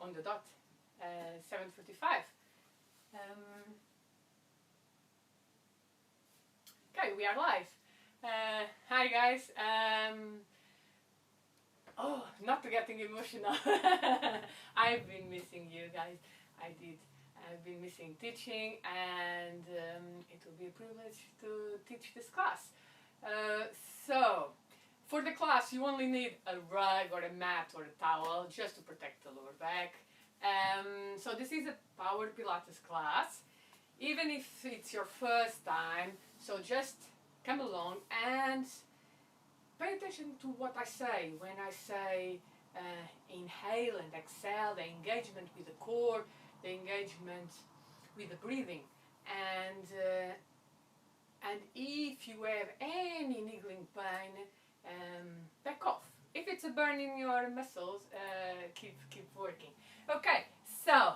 on the dot, 7:45. Okay, we are live. Hi guys. Oh, not getting emotional. I've been missing you guys. I did. I've been missing teaching, and it will be a privilege to teach this class. So, for the class, you only need a rug or a mat or a towel just to protect the lower back. So this is a power Pilates class, even if it's your first time. So just come along and pay attention to what I say when I say inhale and exhale, the engagement with the core, the engagement with the breathing, and if you have any niggling pain, back off. If it's a burn in your muscles, keep working. Okay, so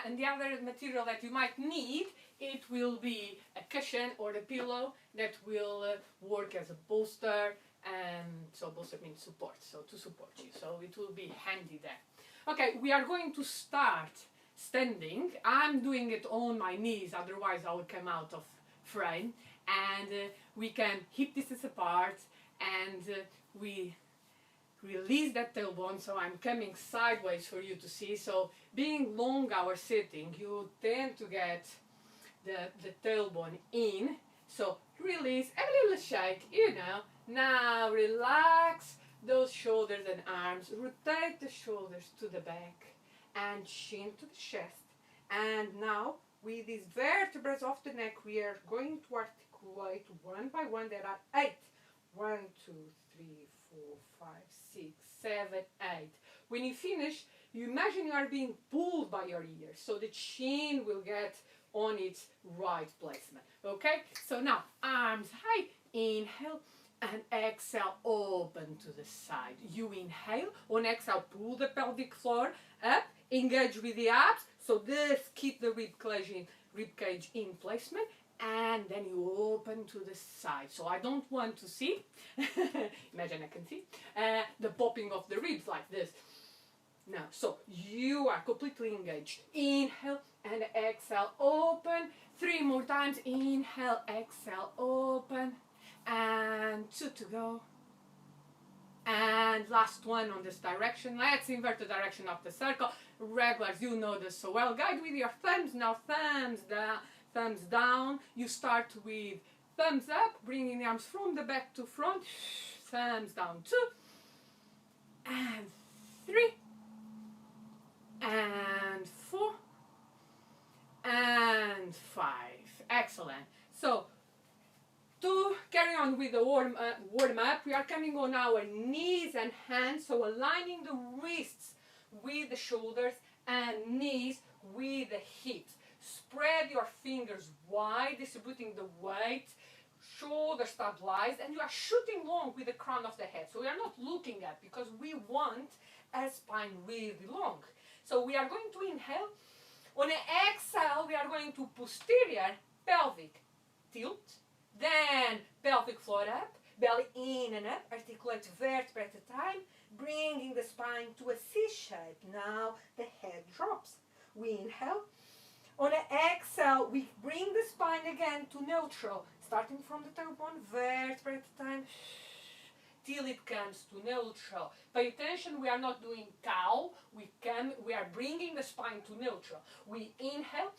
and the other material that you might need, it will be a cushion or a pillow that will work as a bolster. So bolster means support, so to support you, so it will be handy there. Okay, we are going to start standing. I'm doing it on my knees, otherwise I will come out of frame, and we can hip distance apart, and we release that tailbone, so I'm coming sideways for you to see. So being long hour sitting, you tend to get the tailbone in, so release, a little shake, you know. Now relax those shoulders and arms, rotate the shoulders to the back and chin to the chest. And now with these vertebrae of the neck, we are going to articulate one by one. There are 8. 1, 2, 3, 4, 5, 6, 7, 8. When you finish, you imagine you are being pulled by your ears, so the chin will get on its right placement. Okay, so now arms high, inhale, and exhale, open to the side. You inhale, on exhale, pull the pelvic floor up, engage with the abs, so this keep the rib cage in placement, and then you open to the side. So I don't want to see, imagine I can see, the popping of the ribs like this. Now, so you are completely engaged. Inhale and exhale, open. 3 more times. Inhale, exhale, open. And 2 to go. And last one on this direction. Let's invert the direction of the circle. Regulars, you know this so well. Guide with your thumbs. Now thumbs down, thumbs down. You start with thumbs up, bringing the arms from the back to front. Thumbs down. 2 and 3 and 4 and 5. Excellent. So to carry on with the warm up, we are coming on our knees and hands, so aligning the wrists with the shoulders and knees with the hips. Spread your fingers wide, distributing the weight, shoulder stabilized, and you are shooting long with the crown of the head. So we are not looking at, because we want a spine really long. So we are going to inhale. On an exhale, we are going to posterior pelvic tilt, then pelvic floor up, belly in and up, articulate vertebra at a time, bringing the spine to a C shape. Now the head drops. We inhale. On an exhale, we bring the spine again to neutral, starting from the tailbone, vertebra at a time, till it comes to neutral. Pay attention, we are not doing cow, we are bringing the spine to neutral. We inhale,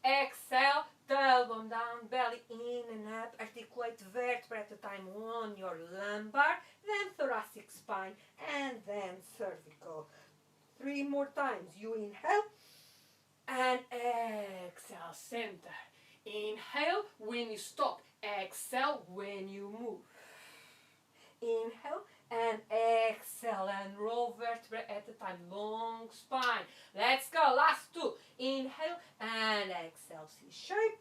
exhale, tailbone down, belly in and up, articulate vertebra at a time on your lumbar, then thoracic spine, and then cervical. 3 more times. You inhale, and exhale, center. Inhale when you stop, exhale when you move. Inhale and exhale and roll vertebra at a time, long spine. Let's go, last 2. Inhale and exhale, C shape.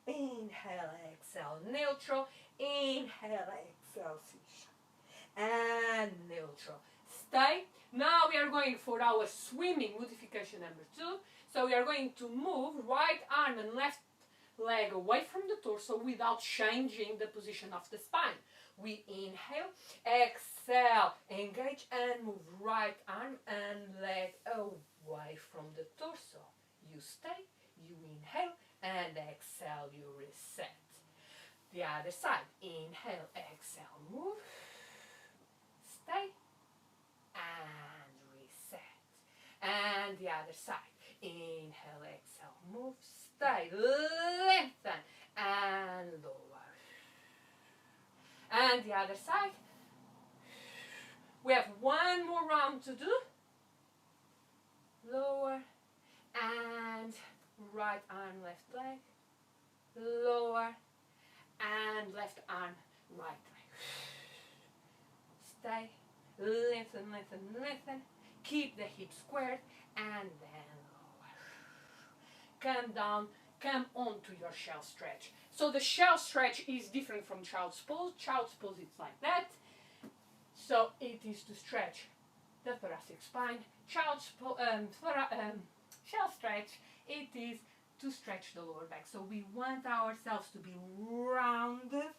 Inhale, exhale, neutral. Inhale, exhale, C shape. And neutral. Stay. Now we are going for our swimming modification number 2. So we are going to move right arm and left leg away from the torso without changing the position of the spine. We inhale, exhale, engage and move right arm and leg away from the torso. You stay, you inhale, and exhale, you reset. The other side, inhale, exhale, move, stay, and reset. And the other side, inhale, exhale, move, stay, lengthen, and lower. And the other side. We have one more round to do. Lower, and right arm, left leg, lower, and left arm, right leg. Stay, lengthen, lengthen, lengthen. Keep the hips squared, and then lower. Come down, come onto your shell stretch. So the shell stretch is different from child's pose. Child's pose, it's like that. So it is to stretch the thoracic spine. Child's shell stretch, it is to stretch the lower back. So we want ourselves to be rounded,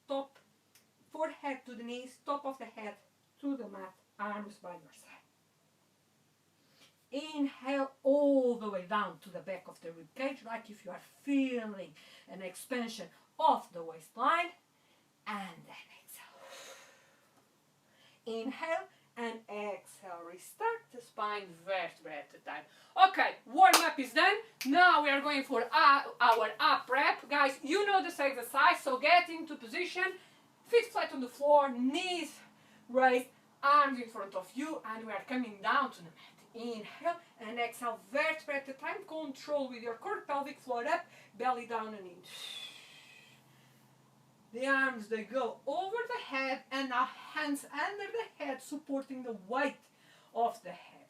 top, forehead to the knees, top of the head to the mat, arms by your side. Inhale all the way down to the back of the rib cage, like if you are feeling an expansion of the waistline, and then exhale. Inhale and exhale. Restart the spine vertebra at a time. Okay, warm up is done. Now we are going for our up rep. Guys, you know this exercise, so get into position. Feet flat on the floor, knees raised, arms in front of you, and we are coming down to the mat. Inhale and exhale, vertebra at a time. Control with your core, pelvic floor up, belly down and in. The arms, they go over the head, and our hands under the head, supporting the weight of the head.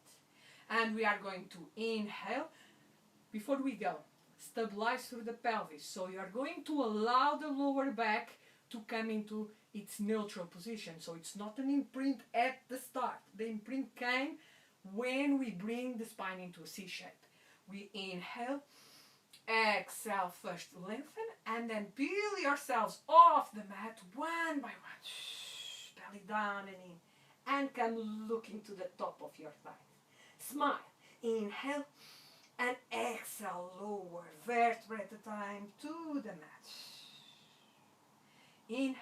And we are going to inhale. Before we go, stabilize through the pelvis. So you are going to allow the lower back to come into its neutral position. So it's not an imprint at the start. The imprint came when we bring the spine into a C shape. We inhale. Exhale, first lengthen, and then peel yourselves off the mat one by one. Belly down and in. And come looking to the top of your thighs. Smile. Inhale and exhale, lower vertebra at a time to the mat. Inhale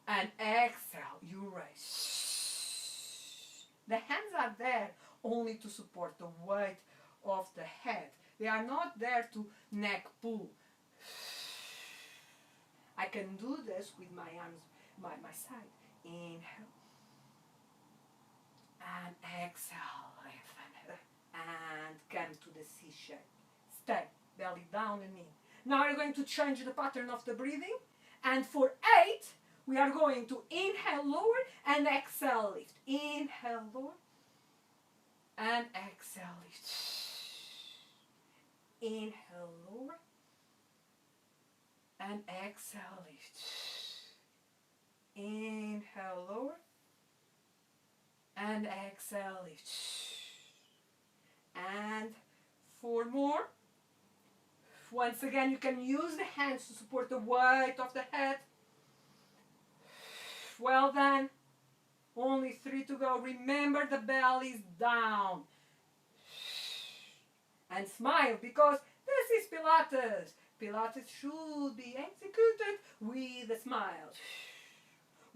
and exhale, you raise. The hands are there only to support the weight of the head. They are not there to neck pull. I can do this with my arms by my side. Inhale. And exhale. Lengthen. And come to the C shape. Stay. Belly down and in. Now we're going to change the pattern of the breathing. And for 8, we are going to inhale lower and exhale lift. Inhale lower and exhale lift. Inhale lower and exhale lift. Inhale lower and exhale lift. And 4 more. Once again, you can use the hands to support the weight of the head. Well done. Only 3 to go. Remember, the belly is down. And smile, because this is Pilates. Pilates should be executed with a smile.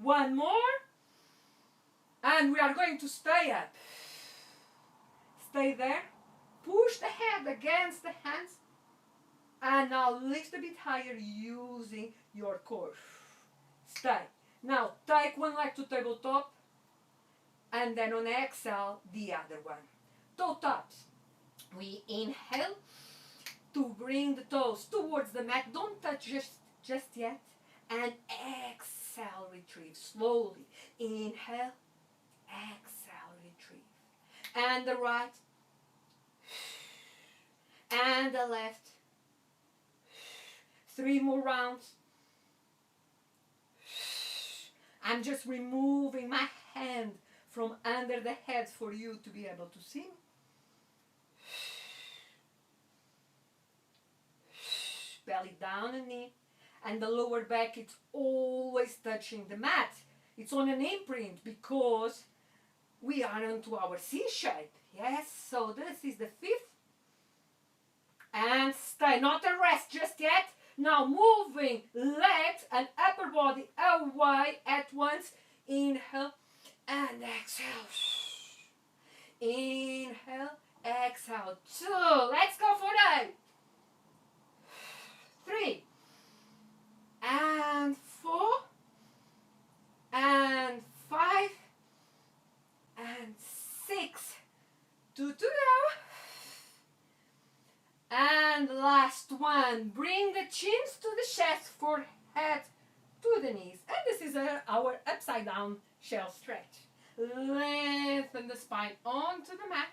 1 more. And we are going to stay up. Stay there. Push the head against the hands. And now lift a bit higher using your core. Stay. Now take one leg to tabletop. And then on exhale, the other one. Toe taps. We inhale to bring the toes towards the mat. Don't touch just yet. And exhale, retrieve slowly. Inhale, exhale, retrieve. And the right. And the left. 3 more rounds. I'm just removing my hand from under the head for you to be able to see. Belly down and in. And the lower back, it's always touching the mat. It's on an imprint because we are into our C shape. Yes, so this is the fifth. And stay, not a rest just yet. Now moving legs and upper body away at once. Inhale and exhale. Inhale, exhale. 2. Let's go for that. 3. And 4. And 5. And 6. 2 to go. And last one. Bring the chins to the chest, forehead to the knees. And this is our upside down shell stretch. Lengthen the spine onto the mat.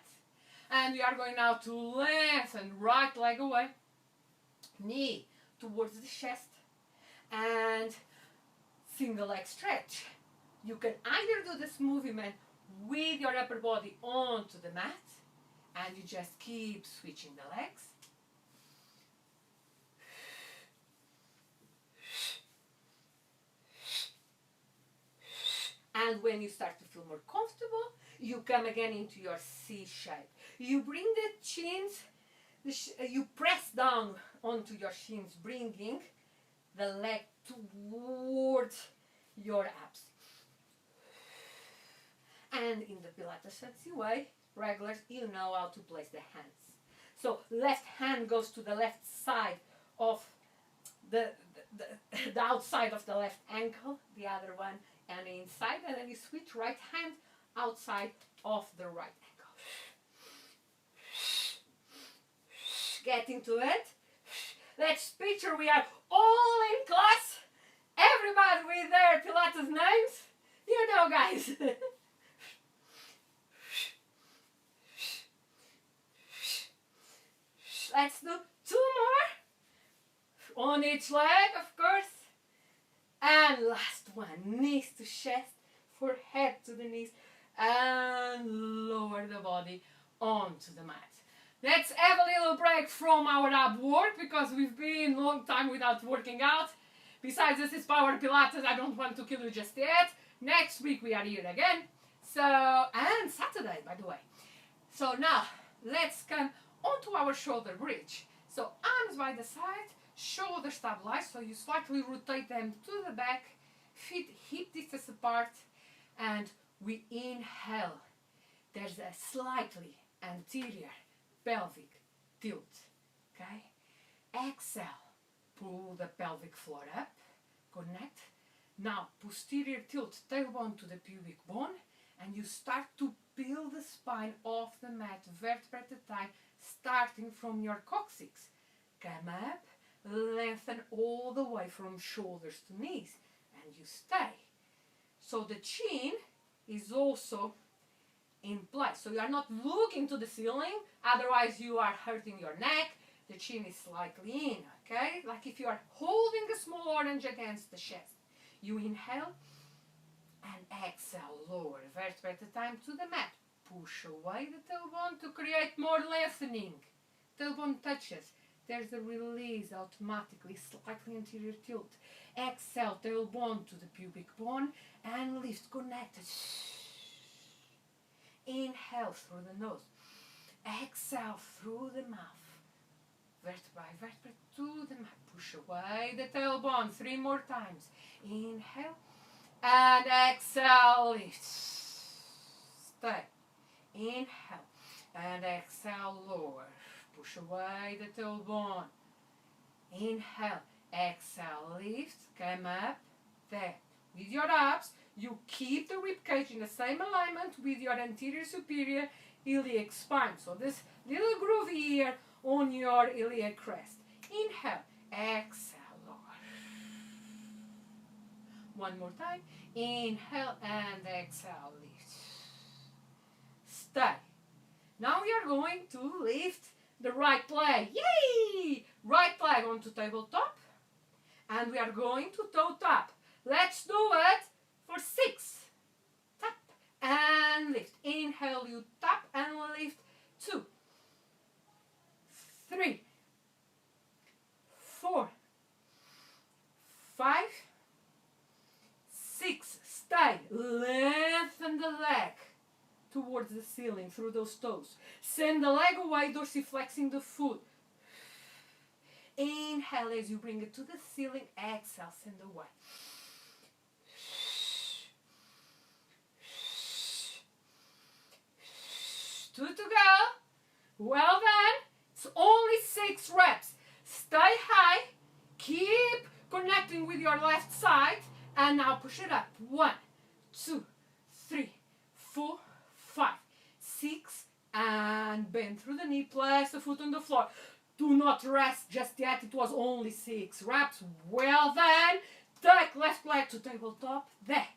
And we are going now to lengthen right leg away. Knee towards the chest. And single leg stretch. You can either do this movement with your upper body onto the mat, and you just keep switching the legs. And when you start to feel more comfortable, you come again into your C shape. You bring the chins, you press down onto your shins, bringing the leg towards your abs. And in the Pilates fancy way, regulars, you know how to place the hands. So left hand goes to the left side of the outside of the left ankle, the other one and inside, and then you switch right hand outside of the right ankle. Get into it. Let's picture we are all in class. Everybody with their Pilates names. You know, guys. Let's do 2 more. On each leg, of course. And last one. Knees to chest, forehead to the knees. And lower the body onto the mat. Let's have a little break from our ab work because we've been a long time without working out. Besides, this is Power Pilates. I don't want to kill you just yet. Next week we are here again. So, and Saturday, by the way. So now, let's come onto our shoulder bridge. So arms by the side, shoulders stabilized. So you slightly rotate them to the back, feet hip distance apart, and we inhale. There's a slightly anterior pelvic tilt. Okay? Exhale. Pull the pelvic floor up. Connect. Now posterior tilt, tailbone to the pubic bone, and you start to peel the spine off the mat, vertebra at a time, starting from your coccyx. Come up, lengthen all the way from shoulders to knees, and you stay. So the chin is also in place. So you are not looking to the ceiling, otherwise you are hurting your neck. The chin is slightly in, okay? Like if you are holding a small orange against the chest. You inhale and exhale, lower vertebra at a time to the mat. Push away the tailbone to create more lengthening. Tailbone touches. There's a release automatically, slightly anterior tilt. Exhale, tailbone to the pubic bone and lift, connected. Inhale through the nose. Exhale through the mouth. Vertebra, vertebra to the mat. Push away the tailbone 3 more times. Inhale and exhale, lift. Stay. Inhale and exhale, lower. Push away the tailbone. Inhale, exhale, lift. Come up. There. With your abs, you keep the rib cage in the same alignment with your anterior superior iliac spine. So this little groove here on your iliac crest. Inhale, exhale, lower. One more time. Inhale and exhale, lift. Stay. Now we are going to lift the right leg. Yay! Right leg onto tabletop. And we are going to toe tap. Let's do it for 6. Tap and lift. Inhale, you tap and lift. 2, 3, 4, 5, 6. Stay. Lengthen the leg. towards the ceiling through those toes. Send the leg away, dorsiflexing the foot. Inhale as you bring it to the ceiling. Exhale, send away. 2 to go. Well done. It's only 6 reps. Stay high. Keep connecting with your left side. And now push it up. 1, 2, 3, 4, 5, 6. And bend through the knee. Place the foot on the floor. Do not rest just yet. It was only 6 reps. Well done. Take left leg to tabletop. There.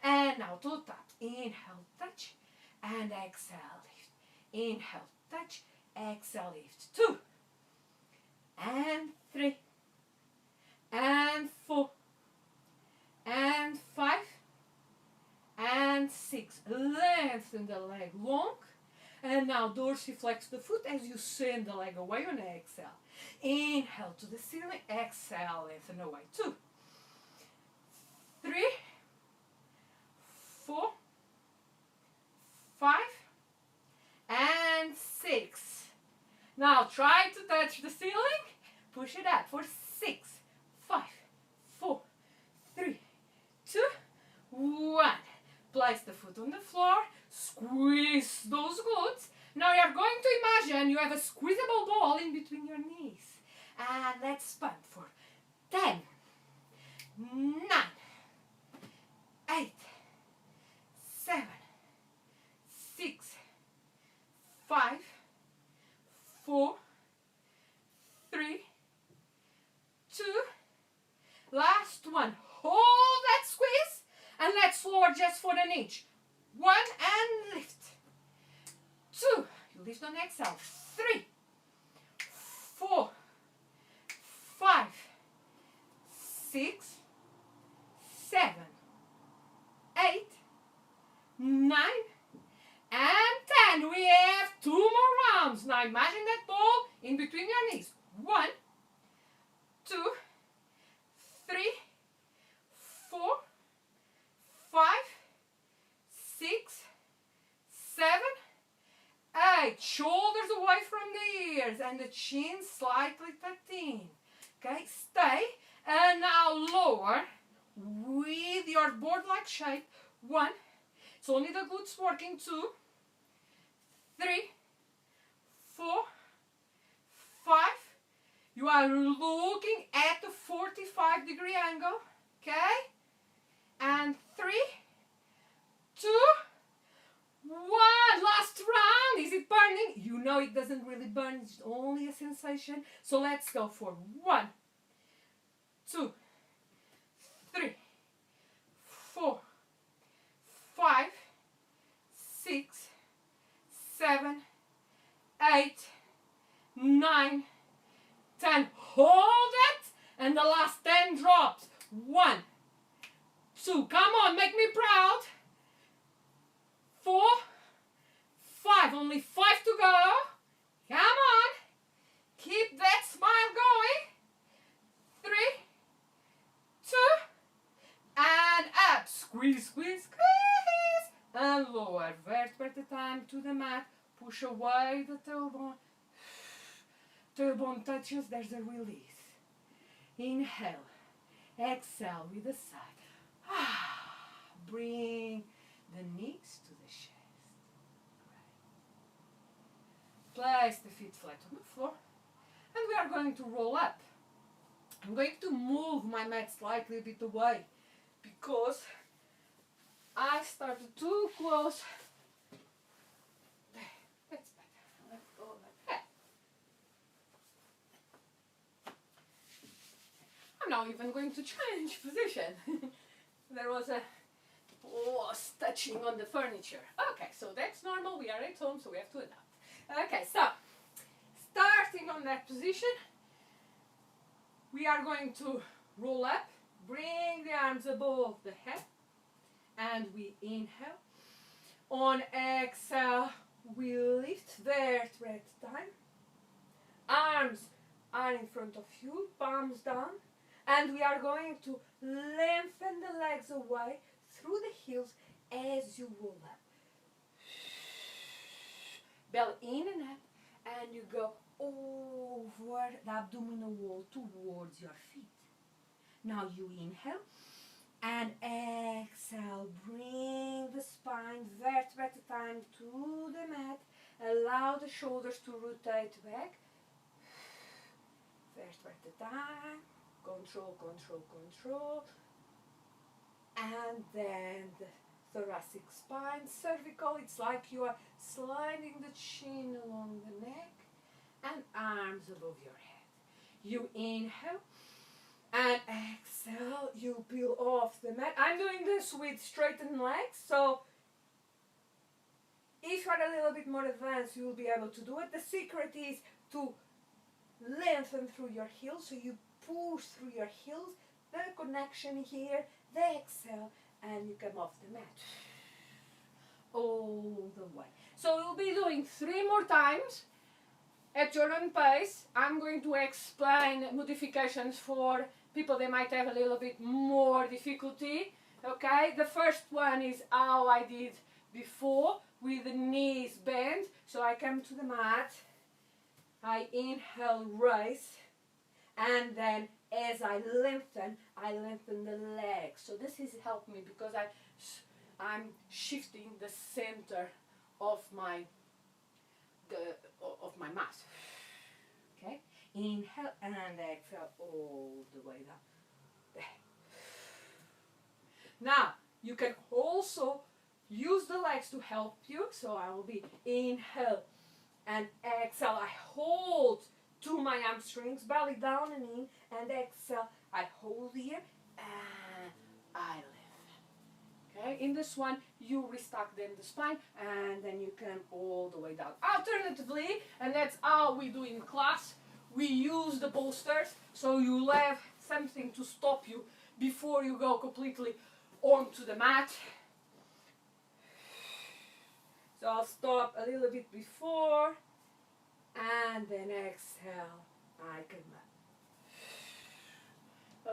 And now to top. Inhale, touch. And exhale, lift. Inhale, touch. Exhale, lift. 2. And 3. And 4. And 5. And 6. Lengthen the leg long. And now dorsiflex the foot as you send the leg away on exhale. Inhale to the ceiling. Exhale, lengthen away. 2. 3. 4. 5. And 6. Now try to touch the ceiling. Push it up for 6, 5, 4, 3, 2, 1. Place the foot on the floor. Squeeze those glutes. Now you're going to imagine you have a squeezable ball in between your knees. And let's span for 10, 9, 8, 7, 6, 5, 4, 3, 2. Last one. Hold that squeeze. And let's lower just for an inch. 1 and lift. 2. You lift on exhale. 3, 4, 5, 6, 7, 8, 9, and 10. We have 2 more rounds. Now imagine that ball in between your knees. 1, 2, 3, 4, 5, 6, 7, 8. Shoulders away from the ears and the chin slightly tucked in. Okay, stay. And now lower with your board-like shape. 1. It's only the glutes working. 2, 3, 4, 5. You are looking at the 45-degree angle. Okay? And 3, 2, 1. Last round. Is it burning? You know it doesn't really burn. It's only a sensation. So let's go for 1, 2, 3, 4, 5, 6, 7, 8, 9, 10. Hold it. And the last 10 drops. 1, 2. Come on, make me proud. 4, 5. Only 5 to go. Come on. Keep that smile going. 3, 2. And up. Squeeze, squeeze, squeeze. And lower. Vertebra at a time to the mat. Push away the tailbone. Tailbone touches. There's a release. Inhale. Exhale with the side. Bring the knees to the chest. Right. Place the feet flat on the floor. And we are going to roll up. I'm going to move my mat slightly a bit away because I started too close. There, that's better. Let's go like that. I'm now even going to change position. There was a was touching on the furniture. Okay, so that's normal. We are at home, so we have to adapt. Okay, so starting on that position, we are going to roll up, bring the arms above the head, and we inhale. On exhale, we lift vertebra at a time. Arms are in front of you, palms down, and we are going to lengthen the legs away through the heels as you roll up. belly in and up, and you go over the abdominal wall towards your feet. Now you inhale and exhale, bring the spine vertebra at a time to the mat, allow the shoulders to rotate back, vertebra at a time, control, control, control, and then the thoracic spine, cervical, it's like you are sliding the chin along the neck and arms above your head. You inhale and exhale, you peel off the mat. I'm doing this with straightened legs, so if you are a little bit more advanced, you will be able to do it. The secret is to lengthen through your heels, so you push through your heels, the connection here, the exhale, and you come off the mat all the way. So we'll be doing 3 more times at your own pace. I'm going to explain modifications for people that might have a little bit more difficulty. Okay, the first one is how I did before, with the knees bent. So I come to the mat, I inhale, raise, and then as I lengthen the legs. So this is helping me because I'm shifting the center of my mat. Okay, inhale and exhale all the way down. There. Now you can also use the legs to help you. So I will be inhale and exhale. I hold to my hamstrings, belly down and in, and exhale. I hold here and I lift. Okay, in this one you restack then the spine and then you come all the way down. Alternatively, and that's how we do in class, we use the bolsters, so you'll have something to stop you before you go completely onto the mat. So I'll stop a little bit before and then exhale, I come up.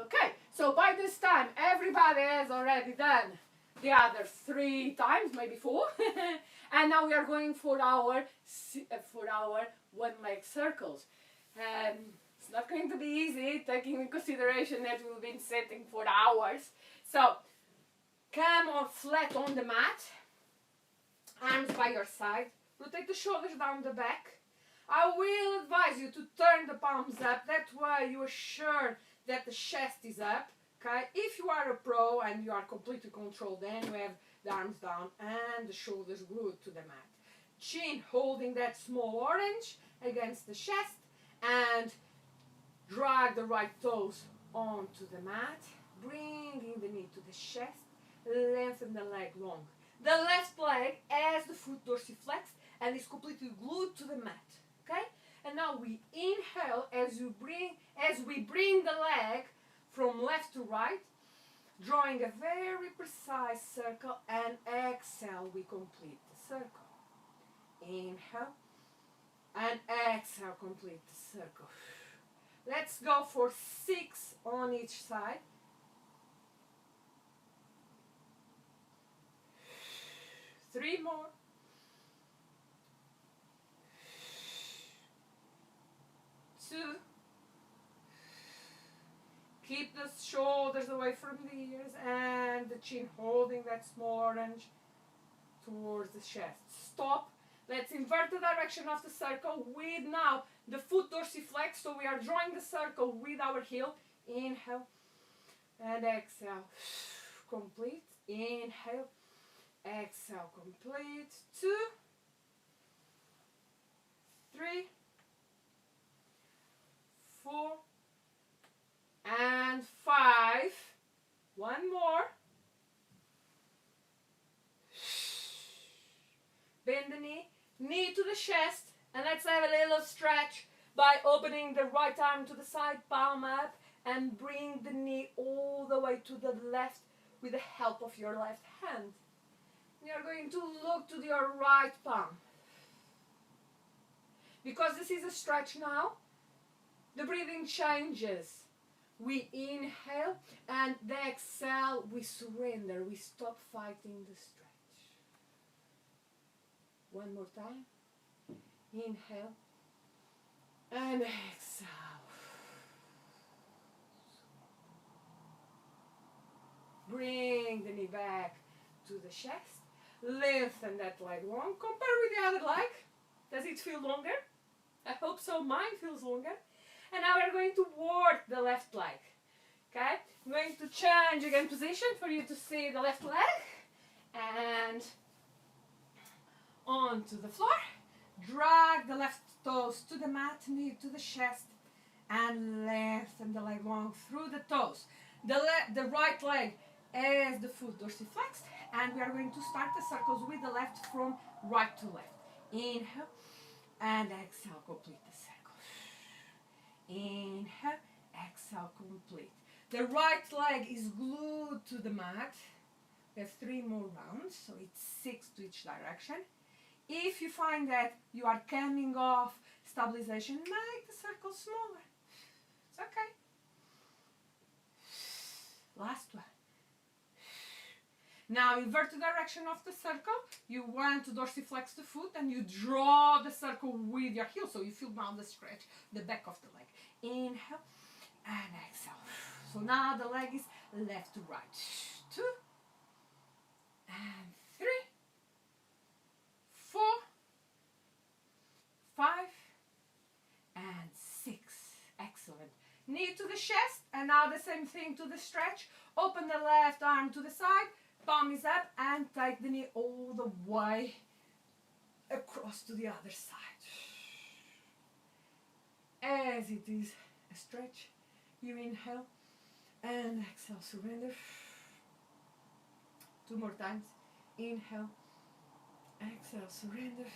Okay, so by this time everybody has already done the other 3 times, maybe 4. And now we are going for our 1 leg circles. It's not going to be easy, taking into consideration that we've been sitting for hours. So come on flat on the mat, arms by your side, rotate the shoulders down the back. I will advise you to turn the palms up, that way you are sure that the chest is up. Okay, if you are a pro and you are completely controlled, then you have the arms down and the shoulders glued to the mat. Chin holding that small orange against the chest, and drag the right toes onto the mat, bringing the knee to the chest, lengthen the leg long. The left leg has the foot dorsiflexed and is completely glued to the mat. Okay? And now we inhale as we bring the leg from left to right, drawing a very precise circle, and exhale, we complete the circle. Inhale and exhale, complete the circle. Let's go for 6 on each side. Three more. Two. Keep the shoulders away from the ears and the chin holding that small orange towards the chest. Stop. Let's invert the direction of the circle with now the foot dorsiflex. So we are drawing the circle with our heel. Inhale and exhale. Complete. Inhale. Exhale. Complete. 2, 3, 4, and 5. 1 more. Bend the knee to the chest, and let's have a little stretch by opening the right arm to the side, palm up, and bring the knee all the way to the left with the help of your left hand. You are going to look to your right palm. Because this is a stretch now, the breathing changes. We inhale, and the exhale, we surrender. We stop fighting the stretch. 1 more time. Inhale. And exhale. Bring the knee back to the chest. Lengthen that leg long. Compare with the other leg. Does it feel longer? I hope so. Mine feels longer. And now we're going to work the left leg. Okay? I'm going to change again position for you to see the left leg. And onto the floor. Drag the left toes to the mat, knee to the chest, and lengthen the leg long through the toes. The right leg as the foot dorsiflexed, and we are going to start the circles with the left from right to left. Inhale and exhale, complete the circle. Inhale, exhale, complete. The right leg is glued to the mat. We have 3 more rounds, so it's 6 to each direction. If you find that you are coming off stabilization, make the circle smaller. It's okay. Last one. Now invert the direction of the circle. You want to dorsiflex the foot and you draw the circle with your heel. So you feel now the stretch, the back of the leg. Inhale and exhale. So now the leg is left to right. 2 and 3, 4, 5 and 6. Excellent. Knee to the chest, and now the same thing to the stretch. Open the left arm to the side, palm is up, and take the knee all the way across to the other side. As it is a stretch, you inhale and exhale, surrender. 2 more times. Inhale, exhale, surrender.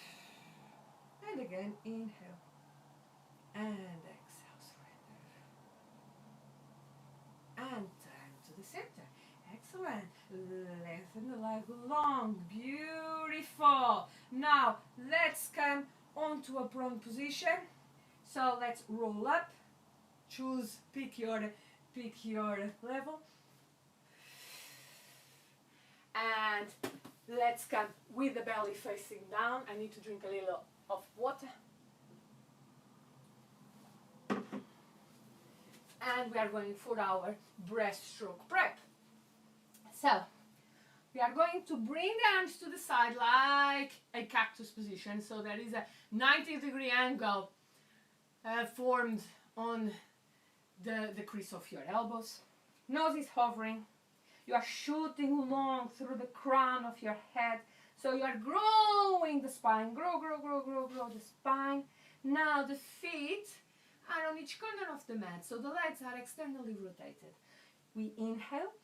And again, inhale and exhale, surrender. And turn to the center. Excellent. Lengthen the leg long. Beautiful. Now, let's come onto a prone position. So let's roll up. Choose, pick your level. And let's come with the belly facing down. I need to drink a little of water. And we are going for our breaststroke prep. So, we are going to bring the arms to the side like a cactus position. So there is a 90-degree angle formed on the crease of your elbows. Nose is hovering. You are shooting long through the crown of your head. So you are growing the spine. Grow the spine. Now the feet are on each corner of the mat. So the legs are externally rotated. We inhale.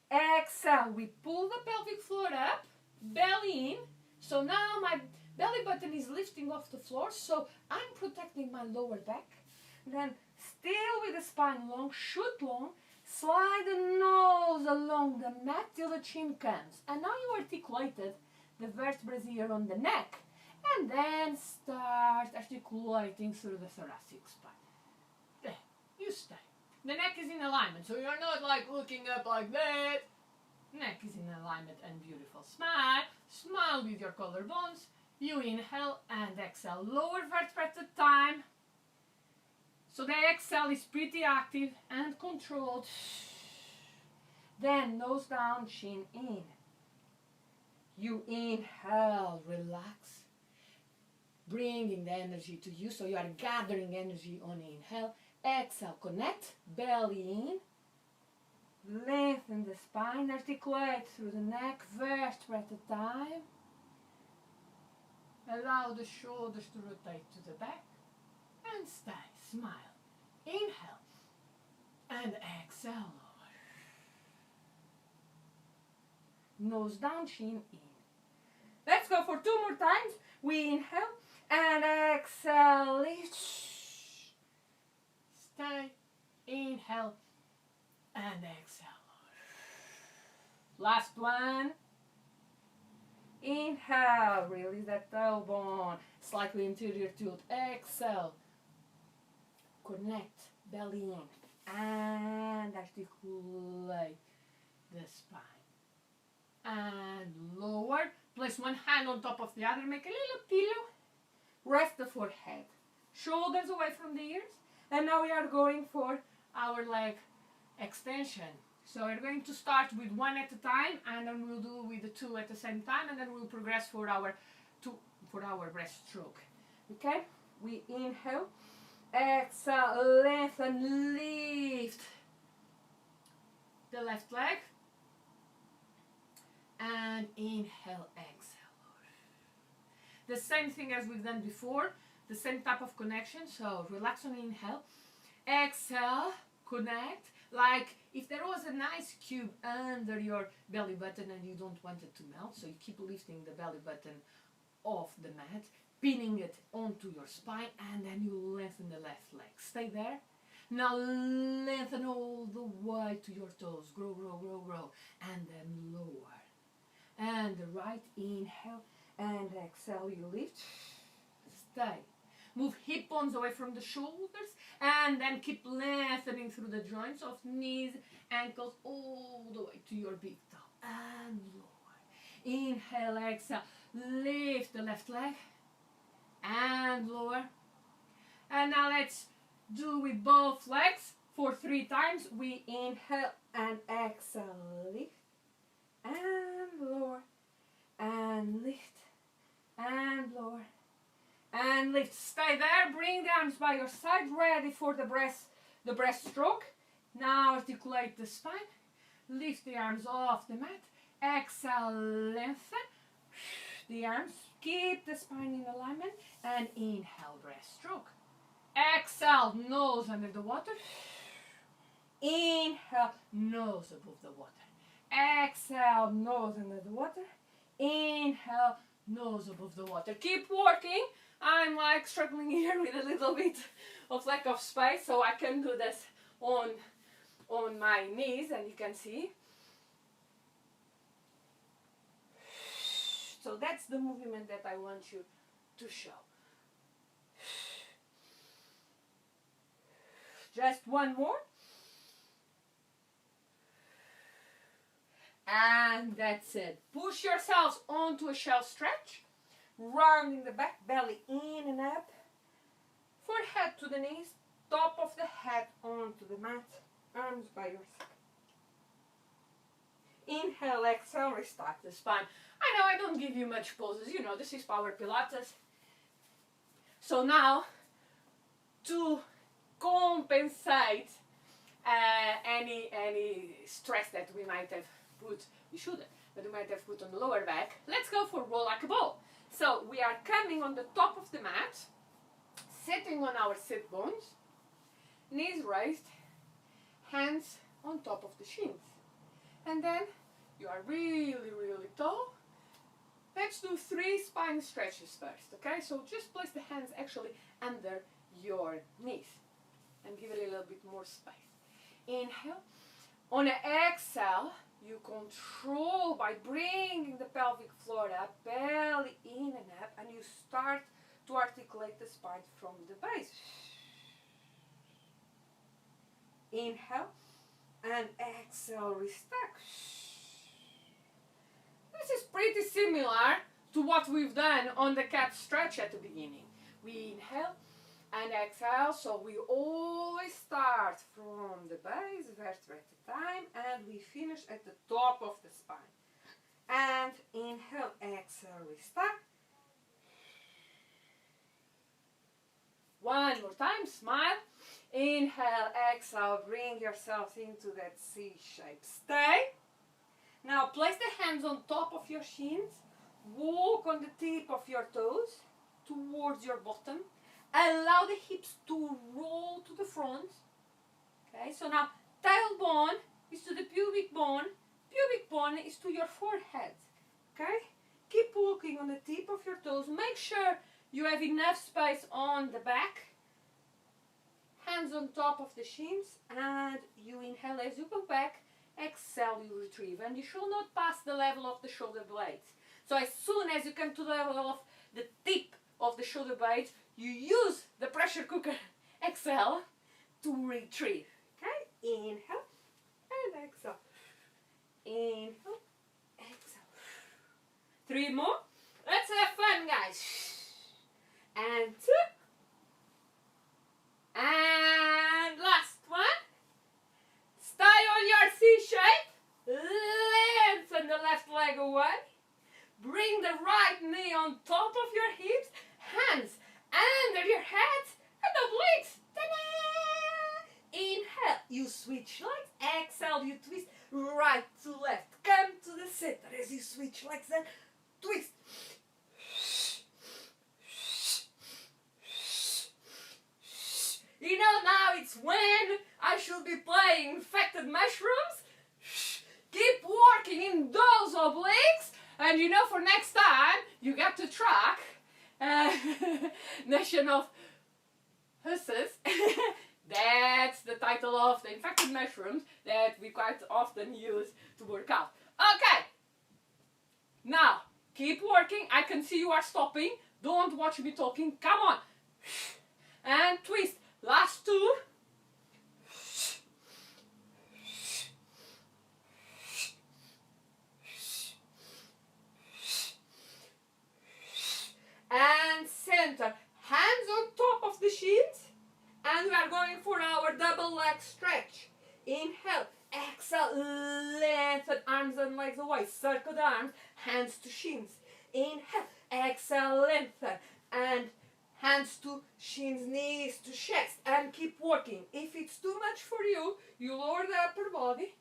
Exhale. We pull the pelvic floor up. Belly in. So now my belly button is lifting off the floor. So I'm protecting my lower back. Then still with the spine long. Shoot long. Slide the nose along the mat till the chin comes. And now you articulated the vertebrae here on the neck. And then start articulating through the thoracic spine. There, you stay. The neck is in alignment, so you're not like looking up like that. Neck is in alignment and beautiful. Smile. Smile with your collarbones. You inhale and exhale. Lower vertebrae at a time. So the exhale is pretty active and controlled. Then nose down, chin in. You inhale, relax. Bringing the energy to you. So you are gathering energy on inhale. Exhale, connect, belly in. Lengthen the spine, articulate through the neck, vertebra at a time. Allow the shoulders to rotate to the back. And stay. Smile. Inhale. And exhale lower. Nose down, chin in. Let's go for 2 more times. We inhale and exhale. Lift. Stay. Inhale and exhale lower. Last one. Inhale. Release that tailbone. Slightly anterior tilt. Exhale. Connect, belly in, and articulate the spine. And lower. Place one hand on top of the other. Make a little pillow. Rest the forehead. Shoulders away from the ears. And now we are going for our leg extension. So we're going to start with one at a time, and then we'll do with the two at the same time, and then we'll progress for our breaststroke. Okay? We inhale, exhale, lengthen, lift the left leg, and inhale, exhale. The same thing as we've done before, the same type of connection. So relax on inhale, exhale, connect. Like if there was an ice cube under your belly button and you don't want it to melt, so you keep lifting the belly button off the mat, pinning it onto your spine, and then you lengthen the left leg. Stay there. Now lengthen all the way to your toes. Grow, grow, grow, grow. And then lower. And the right, inhale and exhale, you lift. Stay. Move hip bones away from the shoulders, and then keep lengthening through the joints of knees, ankles, all the way to your big toe. And lower. Inhale, exhale, lift the left leg, and lower. And now let's do with both legs for 3 times. We inhale and exhale, lift, and lower, and lift, and lower, and lift. Stay there. Bring the arms by your side, ready for the breaststroke. Now articulate the spine. Lift the arms off the mat. Exhale, lengthen the arms. Keep the spine in alignment, and inhale, breaststroke. Exhale, nose under the water. Inhale, nose above the water. Exhale, nose under the water. Inhale, nose above the water. Keep working. I'm like struggling here with a little bit of lack of space, so I can do this on my knees, and you can see. So that's the movement that I want you to show. Just one more. And that's it. Push yourselves onto a shelf stretch. Rounding the back, belly in and up. Forehead to the knees. Top of the head onto the mat. Arms by your side. Inhale, exhale, restart the spine. I know I don't give you much poses. You know, this is Power Pilates. So now, to compensate any stress that we might have put, we shouldn't, but we might have put on the lower back, let's go for roll like a ball. So we are coming on the top of the mat, sitting on our sit bones, knees raised, hands on top of the shins. And then you are really, really tall. Let's do 3 spine stretches first, okay? So just place the hands actually under your knees and give it a little bit more space. Inhale. On an exhale, you control by bringing the pelvic floor up, belly in and up, and you start to articulate the spine from the base. Inhale and exhale, restack. This is pretty similar to what we've done on the cat stretch at the beginning. We inhale and exhale, so we always start from the base, vertebra at a time, and we finish at the top of the spine. And inhale, exhale, restack. One more time, smile. Inhale, exhale, bring yourself into that C shape. Stay. Now place the hands on top of your shins. Walk on the tip of your toes towards your bottom. Allow the hips to roll to the front. Okay, so now tailbone is to the pubic bone. Pubic bone is to your forehead. Okay, keep walking on the tip of your toes. Make sure you have enough space on the back. Hands on top of the shins, and you inhale as you go back. Exhale, you retrieve, and you should not pass the level of the shoulder blades. So as soon as you come to the level of the tip of the shoulder blades, you use the pressure cooker exhale to retrieve. Okay, inhale and exhale. Inhale, exhale. 3 more. Let's have fun, guys. And and 2. And last one. Stay on your C shape. Lengthen the left leg away. Bring the right knee on top of your hips. Hands under your head. And obliques. Ta-da! Inhale, you switch legs. Exhale, you twist right to left. Come to the center as you switch legs and twist. You know, now it's when I should be playing infected mushrooms. Keep working in those obliques. And you know, for next time, you get to track Nation of Hussies. That's the title of the infected mushrooms that we quite often use to work out. Okay. Now, keep working. I can see you are stopping. Don't watch me talking. Come on. And twist. Last 2. And center. Hands on top of the shins. And we are going for our double leg stretch. Inhale. Exhale. Lengthen arms and legs away. Circle the arms. Hands to shins. Inhale. Exhale. Lengthen. And hands to shins, knees to chest, and keep working. If it's too much for you, you lower the upper body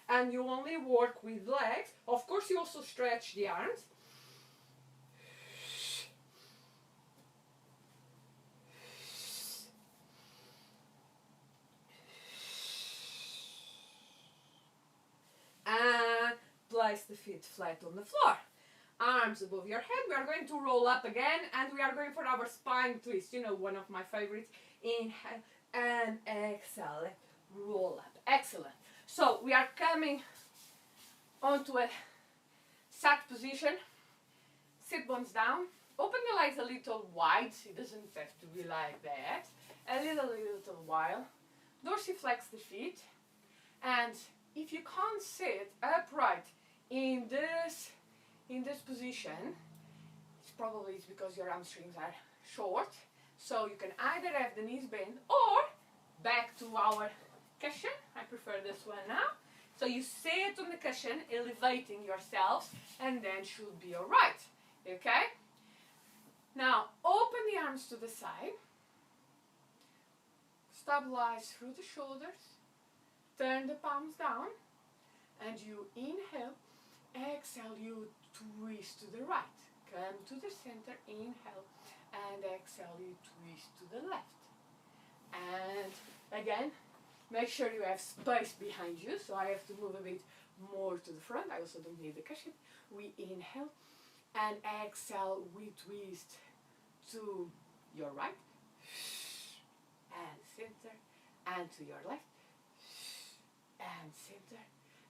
and you only work with legs. Of course, you also stretch the arms. And place the feet flat on the floor. Arms above your head. We are going to roll up again and we are going for our spine twist. You know, one of my favorites. Inhale and exhale. Roll up. Excellent. So we are coming onto a sat position. Sit bones down. Open the legs a little wide. It doesn't have to be like that. A little while. Dorsiflex the feet. And if you can't sit upright in this position, it's because your hamstrings are short. So you can either have the knees bent or back to our cushion. I prefer this one now. So you sit on the cushion, elevating yourselves, and then should be alright. Okay? Now open the arms to the side. Stabilize through the shoulders. Turn the palms down. And you inhale. Exhale, you twist to the right. Come to the center, inhale, and exhale, you twist to the left. And again, make sure you have space behind you, so I have to move a bit more to the front. I also don't need the cushion. We inhale, and exhale, we twist to your right, and center, and to your left, and center,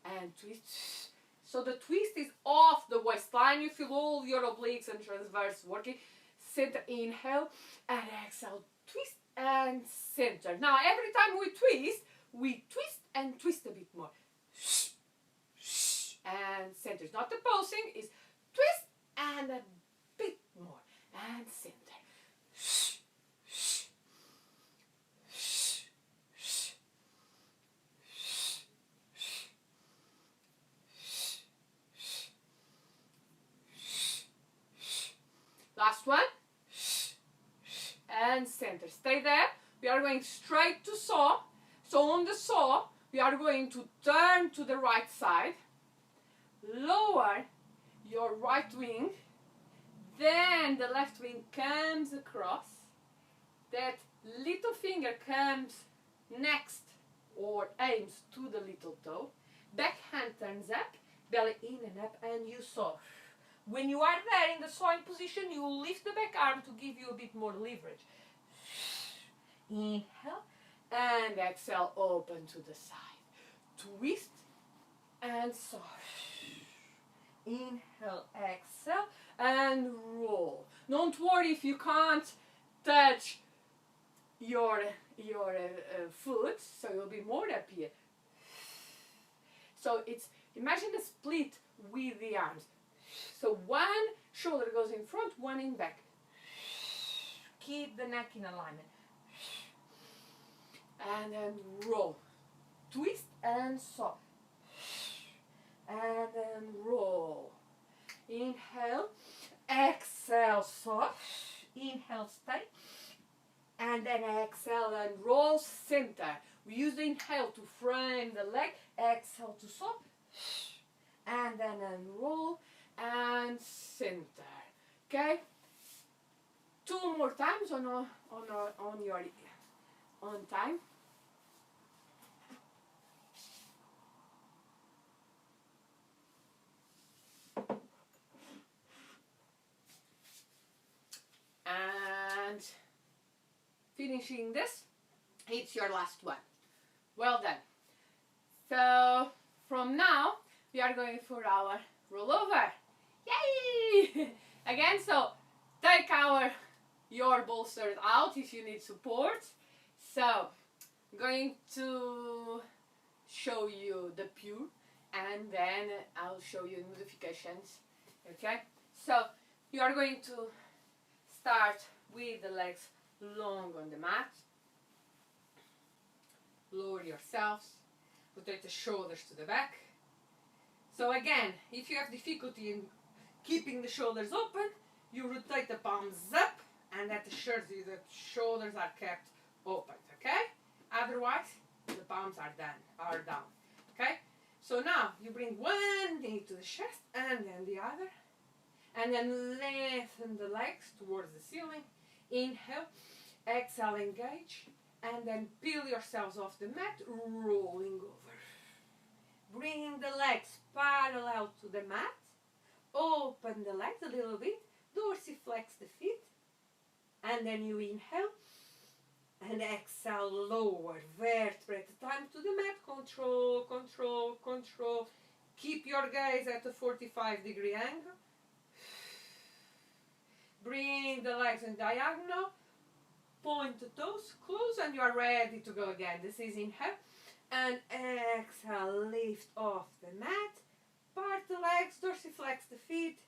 and twist. So the twist is off the waistline. You feel all your obliques and transverse working. Center, inhale, and exhale, twist and center. Now every time we twist and twist a bit more. And center. It's not the pulsing, it's twist and a bit more. And center. Last one. And center. Stay there. We are going straight to saw. So on the saw, we are going to turn to the right side. Lower your right wing. Then the left wing comes across. That little finger comes next or aims to the little toe. Back hand turns up. Belly in and up, and you saw. When you are there in the sawing position, you lift the back arm to give you a bit more leverage. Inhale and exhale, open to the side. Twist and saw. Inhale, exhale, and roll. Don't worry if you can't touch your foot, so you'll be more up here. So it's, imagine a split with the arms. So one shoulder goes in front, one in back. Keep the neck in alignment. And then roll. Twist and soft. And then roll. Inhale. Exhale, soft. Inhale, stay. And then exhale and roll center. We use the inhale to frame the leg. Exhale to soft. And then roll and center. Okay? 2 more times on your own time. And finishing this, it's your last one. Well done. So from now we are going for our rollover. Yay! Again, so take your bolsters out if you need support. So I'm going to show you the pure and then I'll show you modifications. Okay? So you are going to start with the legs long on the mat. Lower yourselves. Rotate the shoulders to the back. So again, if you have difficulty in keeping the shoulders open, you rotate the palms up and that assures you that shoulders are kept open, okay? Otherwise, the palms are down, okay? So now you bring one knee to the chest and then the other. And then lengthen the legs towards the ceiling. Inhale, exhale, engage. And then peel yourselves off the mat, rolling over. Bring the legs parallel to the mat. Open the legs a little bit. Dorsiflex the feet. And then you inhale. And exhale, lower vertebra at a time to the mat. Control, control, control. Keep your gaze at a 45-degree angle. Bring the legs in diagonal. Point the toes, close, and you are ready to go again. This is inhale. And exhale, lift off the mat. Part the legs, dorsiflex the feet.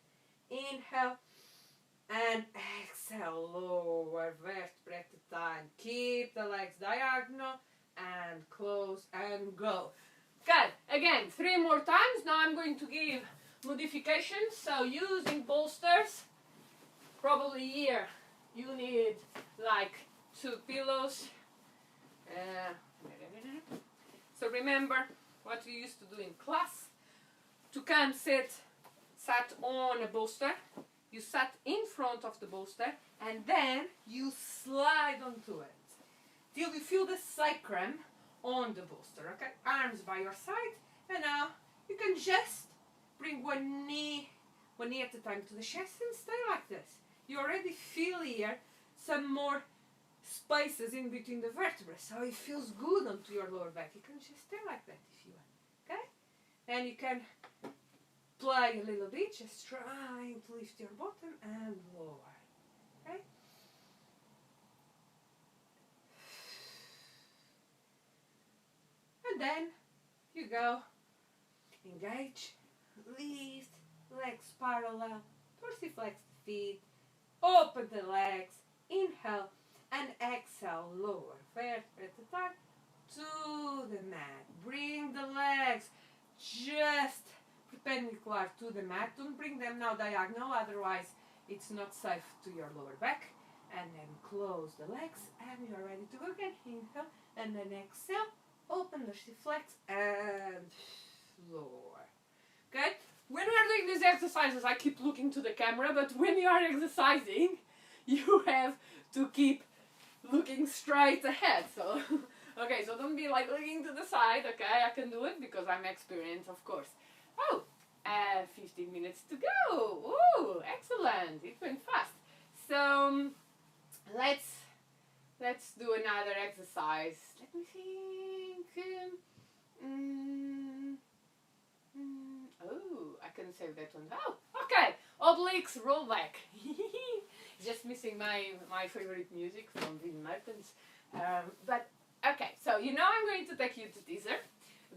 Inhale. And exhale, lower vertebra at a time. Keep the legs diagonal. And close and go. Good. Again, 3 more times. Now I'm going to give modifications. So using bolsters. Probably here you need like 2 pillows. So remember what we used to do in class. To come sat on a bolster. You sat in front of the bolster and then you slide onto it till you feel the sacrum on the bolster. Okay, arms by your side, and now you can just bring one knee at a time to the chest and stay like this. You already feel here some more spaces in between the vertebrae, so it feels good onto your lower back. You can just stay like that if you want, okay? Then you can play a little bit, just trying to lift your bottom and lower, okay? And then you go, engage, lift, legs parallel, dorsiflex the feet, open the legs, inhale, and exhale, lower vertebra at a time to the mat. Bring the legs just perpendicular to the mat. Don't bring them now diagonal, otherwise it's not safe to your lower back. And then close the legs, and you're ready to go again. Inhale, and then exhale, open the dorsiflex, and lower. Good? When we are doing these exercises, I keep looking to the camera, but when you are exercising, you have to keep looking straight ahead. So, okay, so don't be like looking to the side, okay? I can do it because I'm experienced, of course. Oh, 15 minutes to go. Ooh, excellent. It went fast. So, let's do another exercise. Let me think. Oh, I can save that one. Oh, okay. Obliques, roll back. Just missing my favorite music from Vin Martens. But, okay, so you know I'm going to take you to teaser.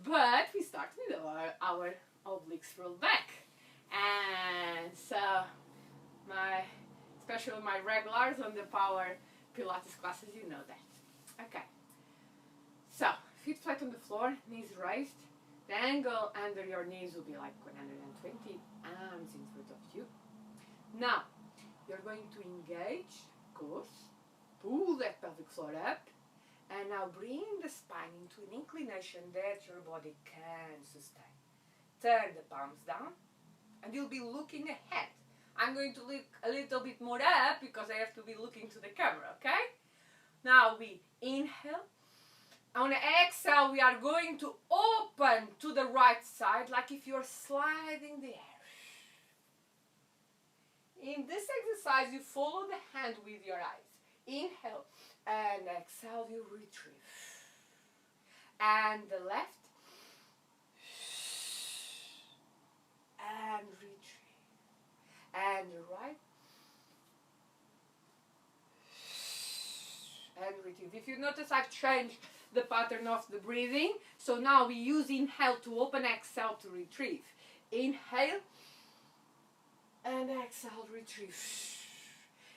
But we start with our obliques roll back. And so, my regulars on the power Pilates classes, you know that. Okay. So, feet flat on the floor, knees raised. The angle under your knees will be like 120, arms in front of you. Now, you're going to engage, of course, pull that pelvic floor up, and now bring the spine into an inclination that your body can sustain. Turn the palms down, and you'll be looking ahead. I'm going to look a little bit more up because I have to be looking to the camera, okay? Now we inhale. On the exhale, we are going to open to the right side like if you're sliding the air. In this exercise, you follow the hand with your eyes. Inhale and exhale, you retrieve. And the left. And retrieve. And the right. And retrieve. If you notice, I've changed the pattern of the breathing. So now we use inhale to open, exhale to retrieve. Inhale. And exhale, retrieve.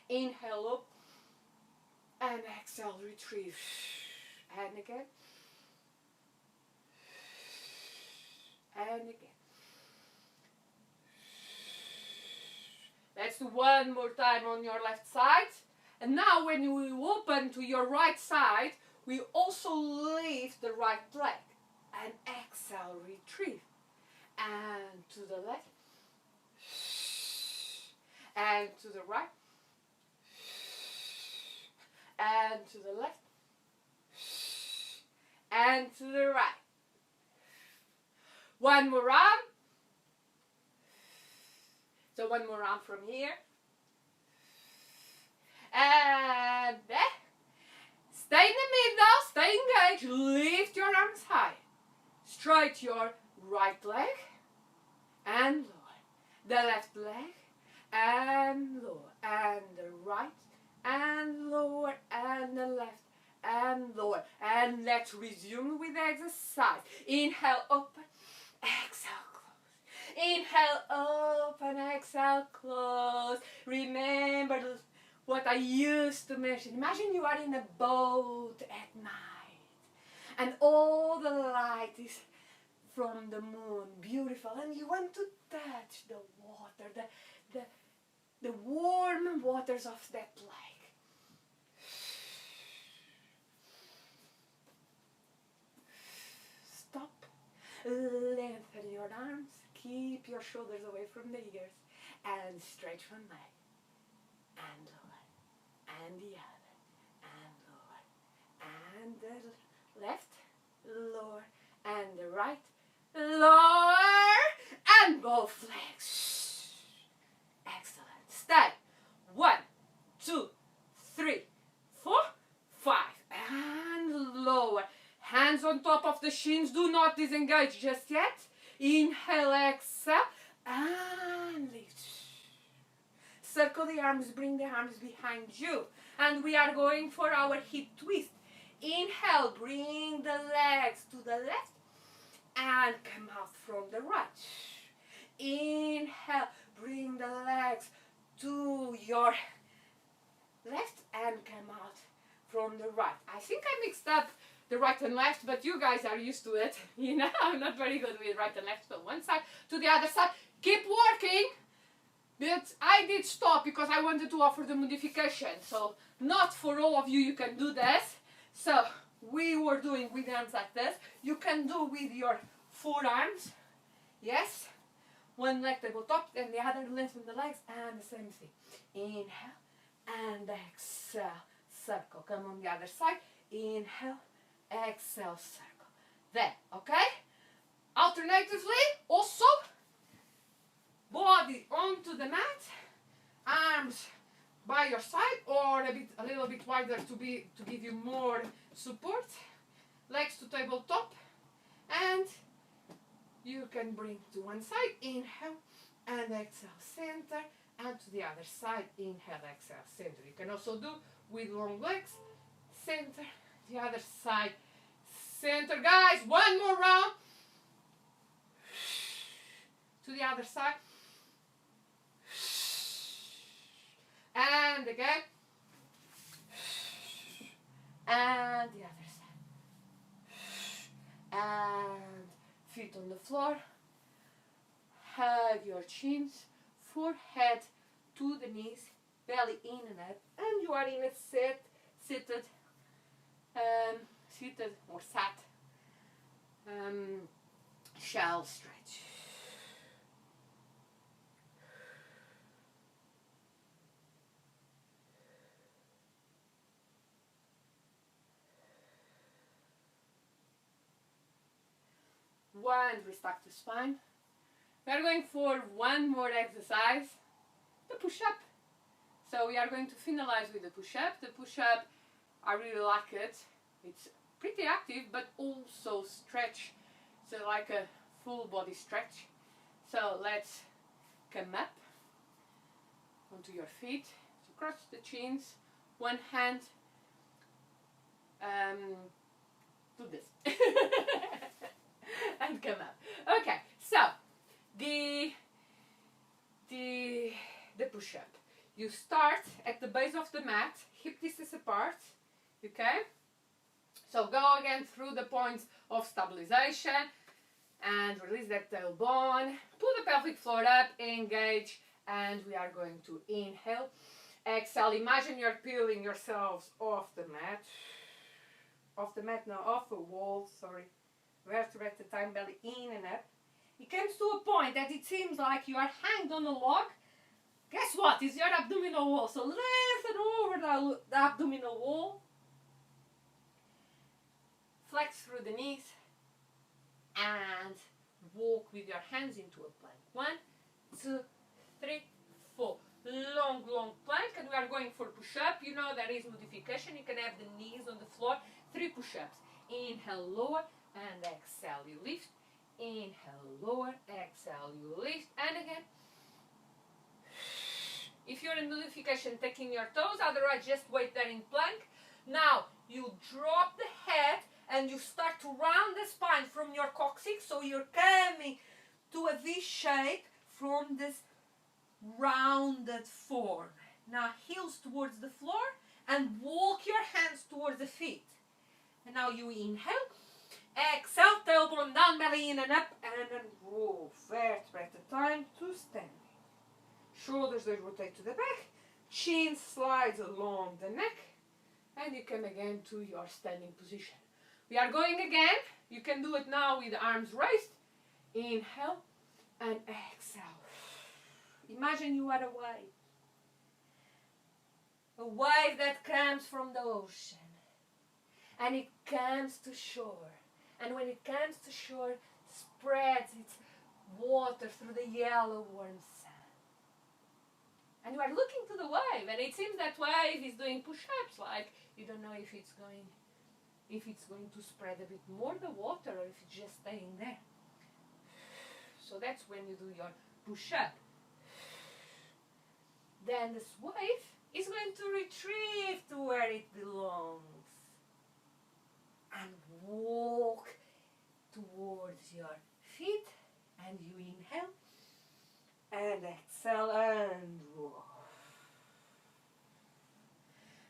Inhale up. And exhale, retrieve. And again. And again. Let's do one more time on your left side. And now when you open to your right side, we also lift the right leg. And exhale, retrieve. And to the left. And to the right. And to the left. And to the right. One more round. So one more round from here. And there. Stay in the middle. Stay engaged. Lift your arms high. Straight your right leg. And lower. The left leg. And lower. And the right. And lower. And the left. And lower. And let's resume with the exercise. Inhale, open. Exhale, close. Inhale, open. Exhale, close. Remember what I used to mention. Imagine you are in a boat at night. And all the light is from the moon. Beautiful. And you want to touch the water. The warm waters of that lake. Stop. Lengthen your arms. Keep your shoulders away from the ears. And stretch one leg. And lower. And the other. And lower. And the left. Lower. And the right. Lower. And both legs. Excellent. Stay. 1, 2, 3, 4, 5. And lower. Hands on top of the shins. Do not disengage just yet. Inhale, exhale. And lift. Circle the arms. Bring the arms behind you. And we are going for our hip twist. Inhale. Bring the legs to the left. And come out from the right. Inhale. Bring the legs to your left and come out from the right. I think I mixed up the right and left, but you guys are used to it. You know, I'm not very good with right and left. So one side to the other side. Keep working. But I did stop because I wanted to offer the modification. So not for all of you, you can do this. So we were doing with arms like this. You can do with your forearms. Yes. One leg tabletop and the other lengthen the legs and the same thing. Inhale and exhale. Circle. Come on the other side. Inhale. Exhale. Circle. There. Okay? Alternatively, also, body onto the mat. Arms by your side or a little bit wider to give you more support. Legs to tabletop. And you can bring to one side, inhale, and exhale, center, and to the other side, inhale, exhale, center. You can also do with long legs, center, the other side, center. Guys, one more round. To the other side. And again. and the other side. And feet on the floor. Hug your chins, forehead to the knees, belly in and up, and you are in a seated or sat shell stretch. One, restack the spine. We are going for one more exercise, the push-up. So we are going to finalize with the push-up. The push-up, I really like it. It's pretty active, but also stretch. So like a full body stretch. So let's come up onto your feet. So cross the chins, one hand, do this. And come up. Okay, so the push-up. You start at the base of the mat, hip distance apart, okay? So go again through the points of stabilization and release that tailbone. Pull the pelvic floor up, engage, and we are going to inhale. Exhale, imagine you're peeling yourselves off the mat. Off the mat, no, off a wall, sorry. Vertebrae at a time, belly in and up. It comes to a point that it seems like you are hanged on a log. Guess what? It's your abdominal wall. So lengthen over the abdominal wall. Flex through the knees. And walk with your hands into a plank. 1, 2, 3, 4. Long, long plank. And we are going for push-up. You know there is modification. You can have the knees on the floor. 3 push-ups. Inhale, lower. And exhale, you lift. Inhale, lower. Exhale, you lift. And again. If you're in modification, taking your toes. Otherwise, just wait there in plank. Now, you drop the head and you start to round the spine from your coccyx. So you're coming to a V shape from this rounded form. Now, heels towards the floor and walk your hands towards the feet. And now you inhale. Exhale, tailbone down, belly in and up, and then roll vertebrae at a time to standing. Shoulders they rotate to the back, chin slides along the neck, and you come again to your standing position. We are going again. You can do it now with the arms raised. Inhale and exhale. Imagine you are a wave. A wave that comes from the ocean. And it comes to shore. And when it comes to shore, spreads its water through the yellow warm sand. And you are looking to the wave, and it seems that wave is doing push-ups, like you don't know if it's going to spread a bit more the water or if it's just staying there. So that's when you do your push-up. Then this wave is going to retrieve to where it belongs. And walk towards your feet, and you inhale and exhale and roll.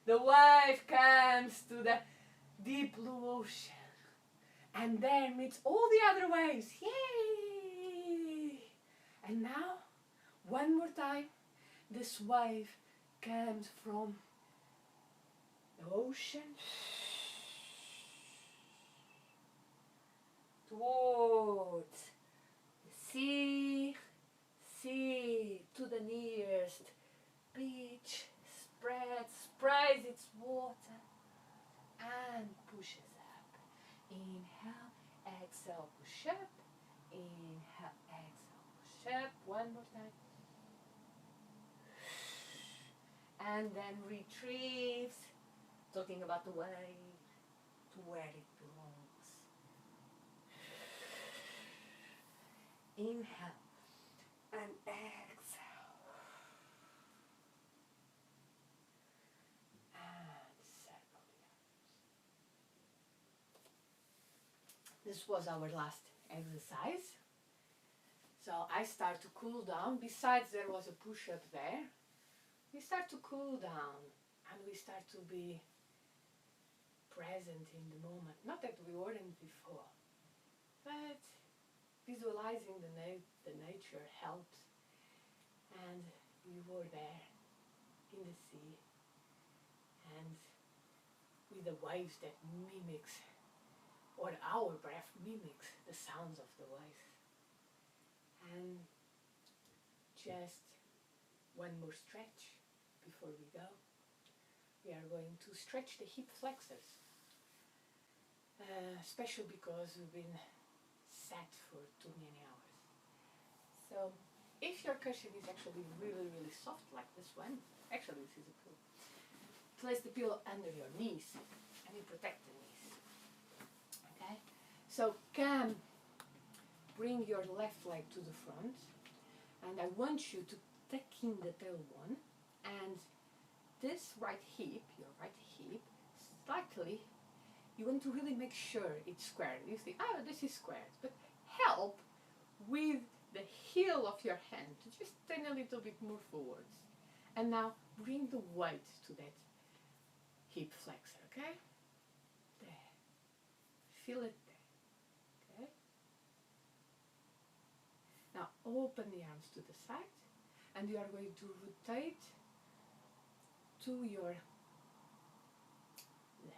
The wave comes to the deep blue ocean and there meets all the other waves. Yay! And now, one more time, this wave comes from the ocean towards the sea, to the nearest beach, sprays its water and pushes up. Inhale, exhale, push up. Inhale, exhale, push up. One more time. And then retrieves, talking about the wave, to where it belongs. Inhale and exhale. And circle the arms. This was our last exercise. So I start to cool down. Besides, there was a push-up there. We start to cool down and we start to be present in the moment. Not that we weren't before, but visualizing the nature helps. And we were there in the sea, and with the waves that mimics, or our breath mimics the sounds of the waves. And just one more stretch before we go. We are going to stretch the hip flexors, especially because we've been sat for too many hours. So if your cushion is actually really, really soft like this one, actually this is a pillow, place the pillow under your knees and you protect the knees. Okay? So bring your left leg to the front, and I want you to tuck in the tailbone, and this right hip, your right hip, slightly, you want to really make sure it's squared. You think, oh, this is squared, but help with the heel of your hand to just turn a little bit more forwards. And now bring the weight to that hip flexor, okay? There. Feel it there, okay? Now open the arms to the side, and you are going to rotate to your left.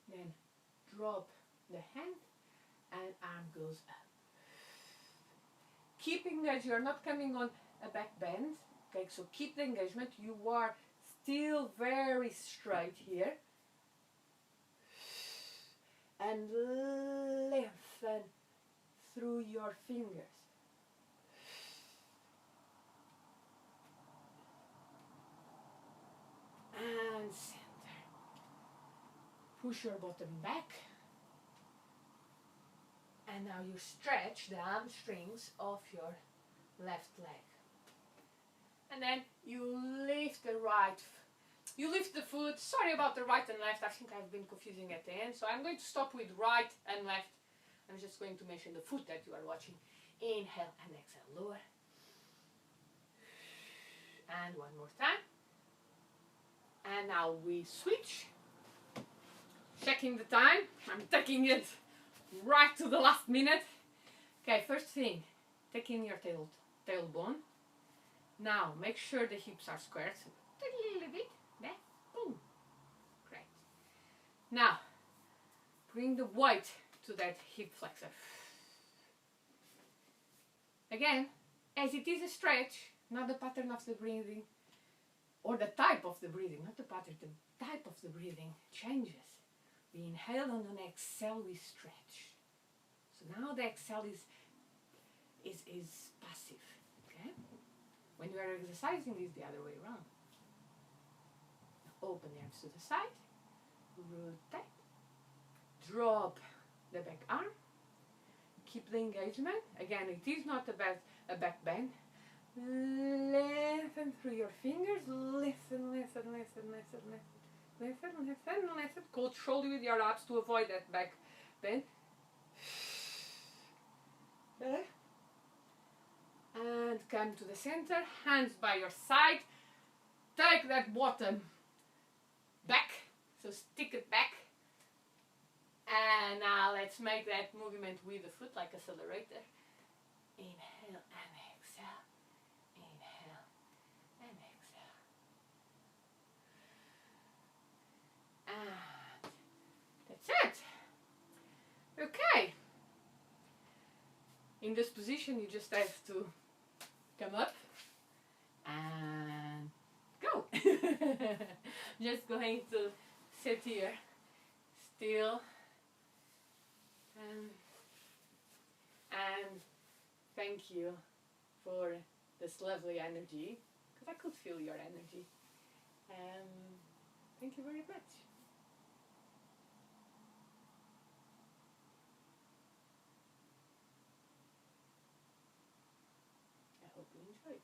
Then drop the hand and arm goes up. Keeping that you're not coming on a back bend, okay, so keep the engagement. You are still very straight here. And lengthen through your fingers. And center. Push your bottom back. And now you stretch the hamstrings of your left leg. And then you lift the right, you lift the foot. Sorry about the right and left, I think I've been confusing at the end. So I'm going to stop with right and left. I'm just going to mention the foot that you are watching. Inhale and exhale, lower. And one more time. And now we switch. Checking the time. I'm taking it right to the last minute. Okay, first thing, take in your tailbone. Now make sure the hips are squared. So a little bit. There. Boom. Great. Now bring the weight to that hip flexor. Again, as it is a stretch, not the pattern of the breathing, or the type of the breathing, not the pattern, the type of the breathing changes. We inhale, and on exhale we stretch. So now the exhale is passive. Okay? When you are exercising, it's the other way around. Now open the arms to the side, rotate, drop the back arm, keep the engagement. Again, it is not a back bend. Lengthen through your fingers, lengthen, lengthen, lengthen, lengthen, lengthen. Lengthen, lengthen, lengthen. Control with your abs to avoid that back bend. Okay. And come to the center, hands by your side. Take that bottom back, so stick it back. And now let's make that movement with the foot like accelerator. Inhale and exhale. Inhale and exhale. And that's it. Okay. In this position, you just have to come up and go. Just going to sit here still. And thank you for this lovely energy, because I could feel your energy. Thank you very much. I hope you enjoyed.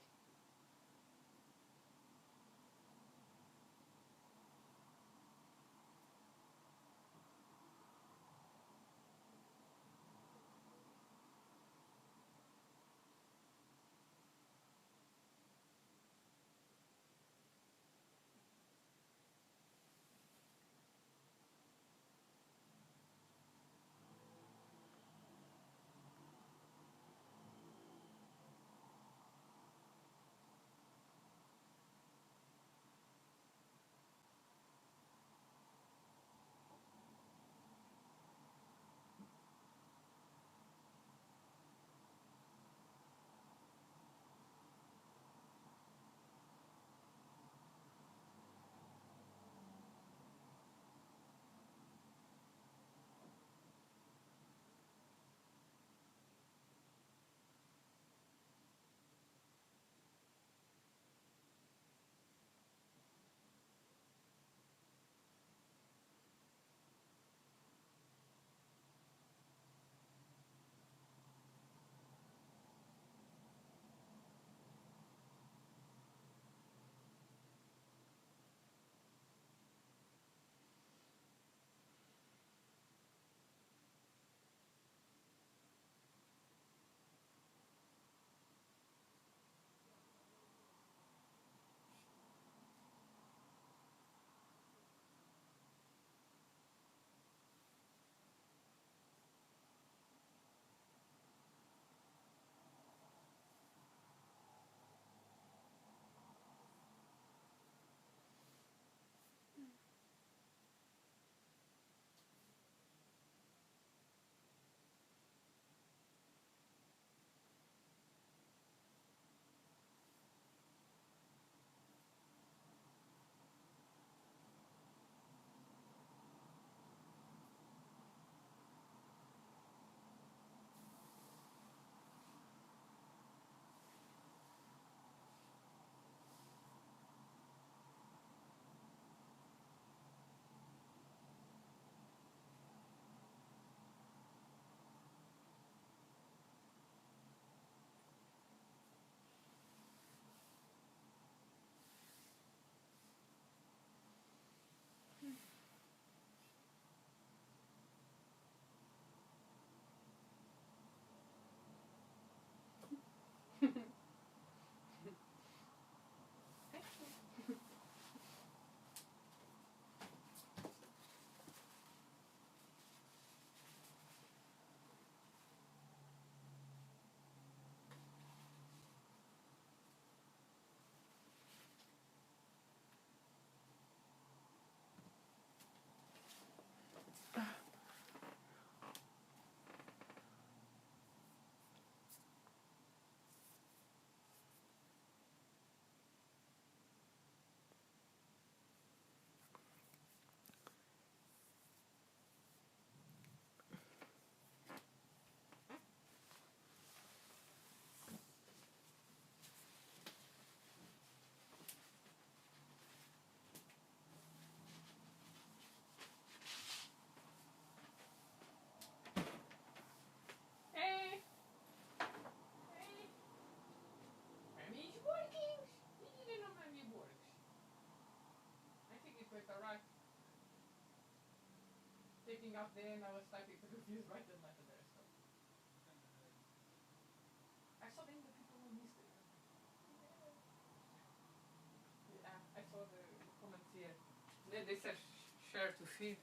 half there and I was typing confused right and left there. So I saw them the people who missed it. Yeah, I saw the comments here. They said share to feed.